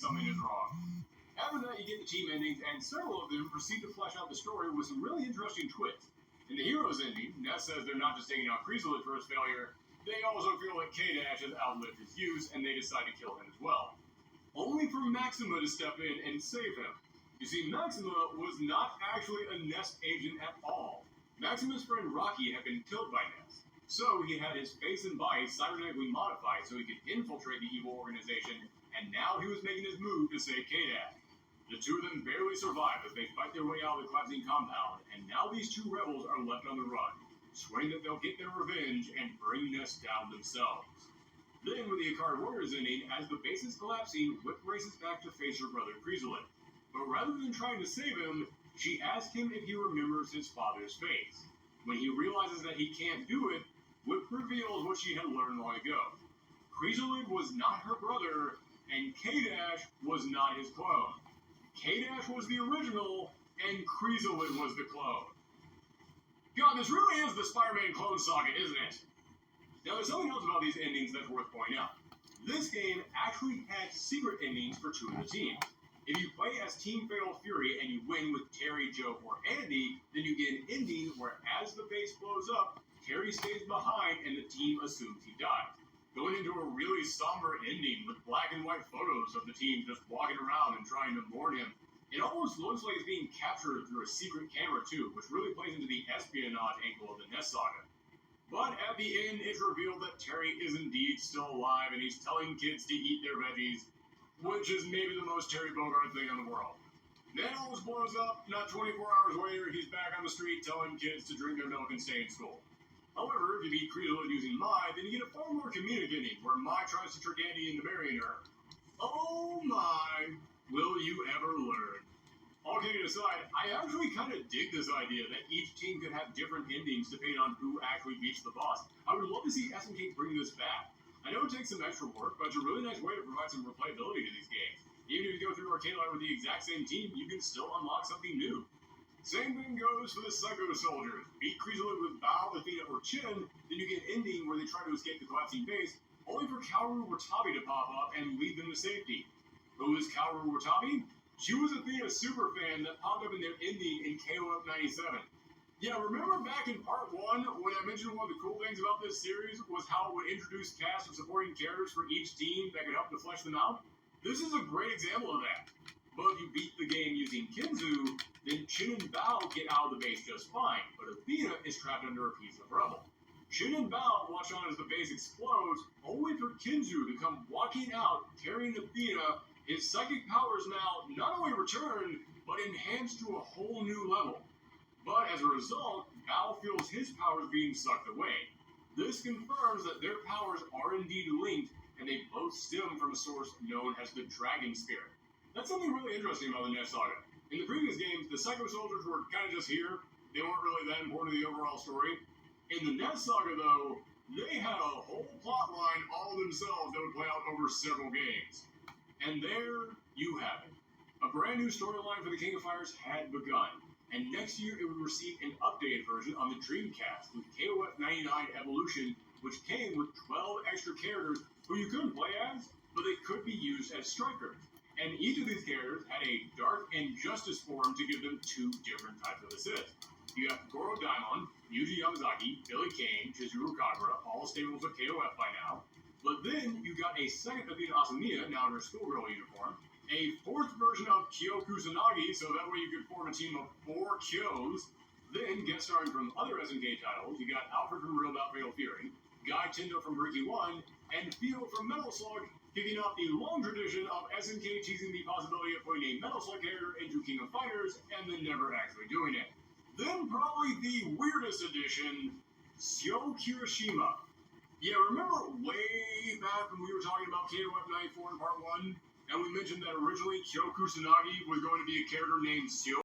something is wrong. After that, you get the team endings, and several of them proceed to flesh out the story with some really interesting twists. In the hero's ending, Ness says they're not just taking out Kreezelit for his failure, they also feel that K-Dash has outlived his use, and they decide to kill him as well. Only for Maxima to step in and save him. You see, Maxima was not actually a Ness agent at all. Maxima's friend Rocky had been killed by Ness, so he had his face and body cybernetically modified so he could infiltrate the evil organization, and now he was making his move to save K-Dash. The two of them barely survive as they fight their way out of the collapsing compound, and now these two rebels are left on the run, swearing that they'll get their revenge and bring Ness down themselves. Then, with the Icari Warriors ending, as the base is collapsing, Whip races back to face her brother Kreezelit. But rather than trying to save him, she asks him if he remembers his father's face. When he realizes that he can't do it, Whip reveals what she had learned long ago. Kreezelit was not her brother, and K-Dash was not his clone. K-Dash was the original, and Kreezelit was the clone. God, this really is the Spider-Man clone saga, isn't it? Now, there's something else about these endings that's worth pointing out. This game actually had secret endings for two of the teams. If you play as Team Fatal Fury and you win with Terry, Joe, or Andy, then you get an ending where as the base blows up, Terry stays behind and the team assumes he died. Going into a really somber ending with black and white photos of the team just walking around and trying to mourn him. It almost looks like it's being captured through a secret camera too, which really plays into the espionage angle of the Ness saga. But at the end, it's revealed that Terry is indeed still alive and he's telling kids to eat their veggies, which is maybe the most Terry Bogard thing in the world. Then all this blows up, not 24 hours later, he's back on the street telling kids to drink their milk and stay in school. However, if you beat Kreezelit using Mai, then you get a far more comedic ending, where Mai tries to trick Andy into marrying her. Oh my, will you ever learn? All kidding aside, I actually kind of dig this idea that each team could have different endings depending on who actually beats the boss. I would love to see SNK bring this back. I know it takes some extra work, but it's a really nice way to provide some replayability to these games. Even if you go through Arcade Live with the exact same team, you can still unlock something new. Same thing goes for the Psycho Soldiers. Beat Kreezelit with Bao, Athena, or Chin, then you get an ending where they try to escape the collapsing base, only for Kaoru Watabe to pop up and lead them to safety. Who is Kaoru Watabe? She was Athena's superfan that popped up in their ending in KOF 97. Yeah, remember back in part 1 when I mentioned one of the cool things about this series was how it would introduce cast of supporting characters for each team that could help to flesh them out? This is a great example of that. But if you beat the game using Kinzu, then Chin and Bao get out of the base just fine, but Athena is trapped under a piece of rubble. Chin and Bao watch on as the base explodes, only for Kinzu to come walking out, carrying Athena. His psychic powers now not only return, but enhanced to a whole new level. But as a result, Bao feels his powers being sucked away. This confirms that their powers are indeed linked, and they both stem from a source known as the Dragon Spirit. That's something really interesting about the Ness saga. In the previous games, the Psycho Soldiers were kind of just here. They weren't really that important to the overall story. In the Ness saga, though, they had a whole plot line all themselves that would play out over several games. And there you have it. A brand new storyline for the King of Fighters had begun, and next year it would receive an updated version on the Dreamcast with KOF 99 Evolution, which came with 12 extra characters who you couldn't play as, but they could be used as strikers. And each of these characters had a Dark and Justice form to give them two different types of assists. You have Goro Daimon, Yuji Yamazaki, Billy Kane, Chizuru Kagura, all staples of KOF by now. But then you got a second Athena Asamiya, now in her schoolgirl uniform, a fourth version of Kyo Kusanagi, so that way you could form a team of 4 Kyos. Then, guest starring from other SNK titles, you got Alfred from Real About Fatal Fury, Guy Tendo from Riki 1, and Theo from Metal Slug, kicking off the long tradition of SNK teasing the possibility of putting a Metal Slug character into King of Fighters, and then never actually doing it. Then probably the weirdest addition, Syo Kirishima. Yeah, remember way back when we were talking about KOF 94 in part 1? And we mentioned that originally Kyo Kusanagi was going to be a character named Syo?